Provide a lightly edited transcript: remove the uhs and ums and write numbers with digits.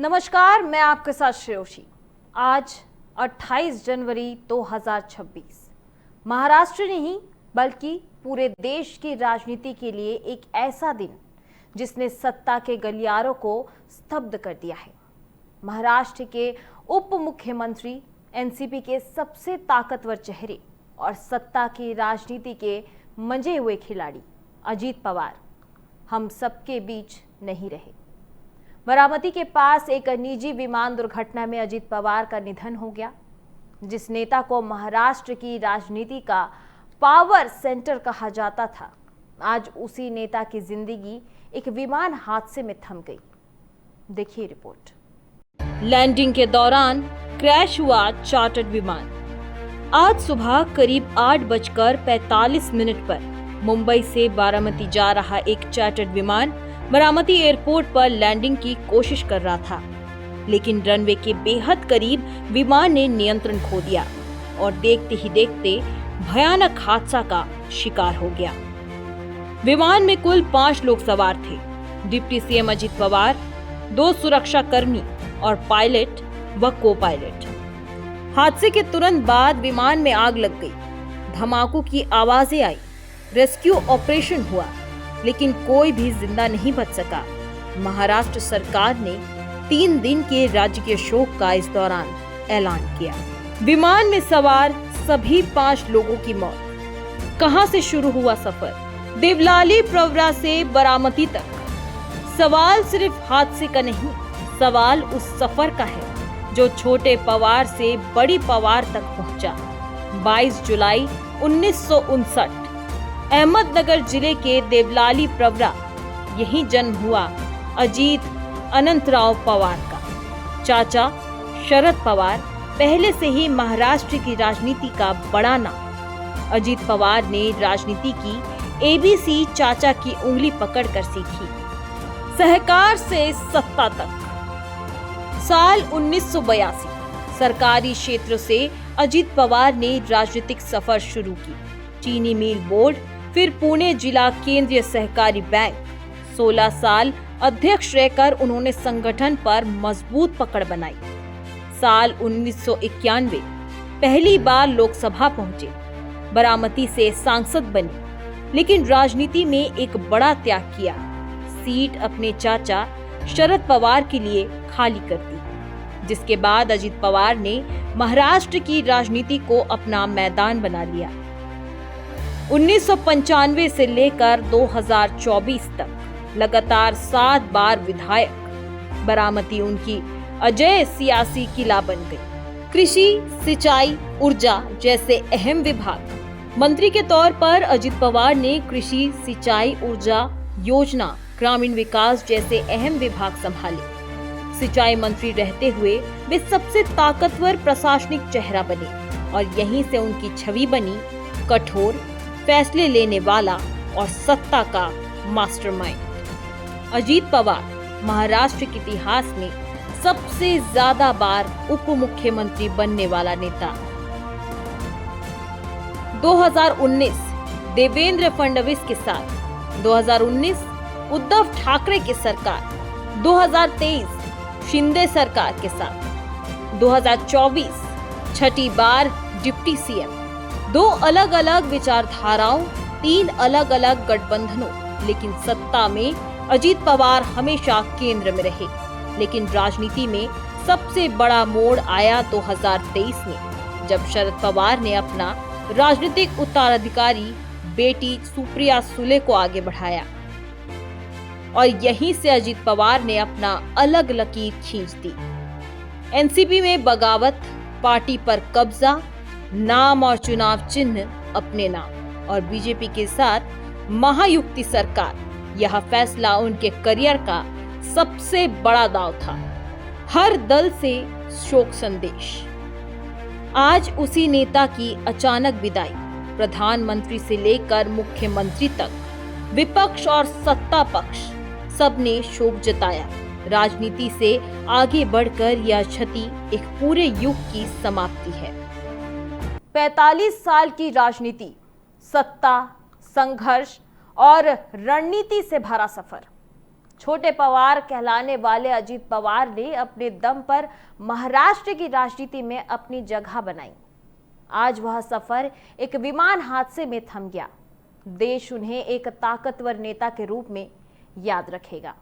नमस्कार, मैं आपके साथ श्रेयोशी। आज 28 जनवरी 2026 महाराष्ट्र नहीं बल्कि पूरे देश की राजनीति के लिए एक ऐसा दिन जिसने सत्ता के गलियारों को स्तब्ध कर दिया है। महाराष्ट्र के उप मुख्यमंत्री, एनसीपी के सबसे ताकतवर चेहरे और सत्ता की राजनीति के मंजे हुए खिलाड़ी अजीत पवार हम सबके बीच नहीं रहे। बारामती के पास एक निजी विमान दुर्घटना में अजीत पवार का निधन हो गया। जिस नेता को महाराष्ट्र की राजनीति का पावर सेंटर कहा जाता था, आज उसी नेता की जिंदगी एक विमान हादसे में थम गई। देखिए रिपोर्ट। लैंडिंग के दौरान क्रैश हुआ चार्टर्ड विमान। आज सुबह करीब 8:45 पर मुंबई से बारामती जा रहा एक चार्टर्ड विमान बारामती एयरपोर्ट पर लैंडिंग की कोशिश कर रहा था, लेकिन रनवे के बेहद करीब विमान ने नियंत्रण खो दिया और देखते ही देखते भयानक हादसा का शिकार हो गया। विमान में कुल 5 लोग सवार थे। डिप्टी सीएम अजीत पवार, 2 सुरक्षा कर्मी और पायलट व को पायलट। हादसे के तुरंत बाद विमान में आग लग गई। धमाकों की आवाजें आई। रेस्क्यू ऑपरेशन हुआ, लेकिन कोई भी जिंदा नहीं बच सका। महाराष्ट्र सरकार ने 3 दिन के राजकीय शोक का इस दौरान ऐलान किया। विमान में सवार सभी 5 लोगों की मौत। कहां से शुरू हुआ सफर? देवलाली प्रवरा से बारामती तक। सवाल सिर्फ हादसे का नहीं, सवाल उस सफर का है जो छोटे पवार से बड़ी पवार तक पहुंचा। 22 जुलाई 1959 अहमदनगर जिले के देवलाली प्रवरा, यही जन्म हुआ अजीत अनंतराव पवार का। चाचा शरद पवार पहले से ही महाराष्ट्र की राजनीति का बड़ा नाम। अजीत पवार ने राजनीति की एबीसी चाचा की उंगली पकड़कर सीखी, सहकार से सत्ता तक। साल 1982 सरकारी क्षेत्र से अजीत पवार ने राजनीतिक सफर शुरू की। चीनी मिल बोर्ड, फिर पुणे जिला केंद्रीय सहकारी बैंक। 16 साल अध्यक्ष रहकर उन्होंने संगठन पर मजबूत पकड़ बनाई। साल 1991 पहली बार लोकसभा पहुंचे। बारामती से सांसद बने, लेकिन राजनीति में एक बड़ा त्याग किया। सीट अपने चाचा शरद पवार के लिए खाली कर दी, जिसके बाद अजीत पवार ने महाराष्ट्र की राजनीति को अपना मैदान बना लिया। 1995 से लेकर 2024 तक लगातार 7 बार विधायक। बारामती उनकी अजय सियासी किला बन गई। कृषि, सिंचाई, ऊर्जा जैसे अहम विभाग। मंत्री के तौर पर अजीत पवार ने कृषि, सिंचाई, ऊर्जा, योजना, ग्रामीण विकास जैसे अहम विभाग संभाले। सिंचाई मंत्री रहते हुए वे सबसे ताकतवर प्रशासनिक चेहरा बने और यहीं से उनकी छवि बनी कठोर, फैसले लेने वाला और सत्ता का मास्टरमाइंड। अजीत पवार महाराष्ट्र के इतिहास में सबसे ज्यादा बार उप मुख्यमंत्री बनने वाला नेता। 2019 देवेंद्र फडणवीस के साथ, 2019 उद्धव ठाकरे की सरकार, 2023 शिंदे सरकार के साथ, 2024 छठी बार डिप्टी सीएम। 2 अलग अलग विचारधाराओं, 3 अलग अलग गठबंधनों, लेकिन सत्ता में अजीत पवार हमेशा केंद्र में रहे। लेकिन राजनीति में सबसे बड़ा मोड़ आया 2023 में, जब शरद पवार ने अपना राजनीतिक उत्तराधिकारी बेटी सुप्रिया सुले को आगे बढ़ाया और यहीं से अजीत पवार ने अपना अलग लकीर खींच दी। एनसीपी में बगावत, पार्टी पर कब्जा, नाम और चुनाव चिन्ह अपने नाम और बीजेपी के साथ महायुक्ति सरकार। यह फैसला उनके करियर का सबसे बड़ा दांव था। हर दल से शोक संदेश। आज उसी नेता की अचानक विदाई। प्रधानमंत्री से लेकर मुख्यमंत्री तक, विपक्ष और सत्ता पक्ष सबने शोक जताया। राजनीति से आगे बढ़कर यह क्षति एक पूरे युग की समाप्ति है। 45 साल की राजनीति, सत्ता, संघर्ष और रणनीति से भरा सफर। छोटे पवार कहलाने वाले अजीत पवार ने अपने दम पर महाराष्ट्र की राजनीति में अपनी जगह बनाई। आज वह सफर एक विमान हादसे में थम गया। देश उन्हें एक ताकतवर नेता के रूप में याद रखेगा।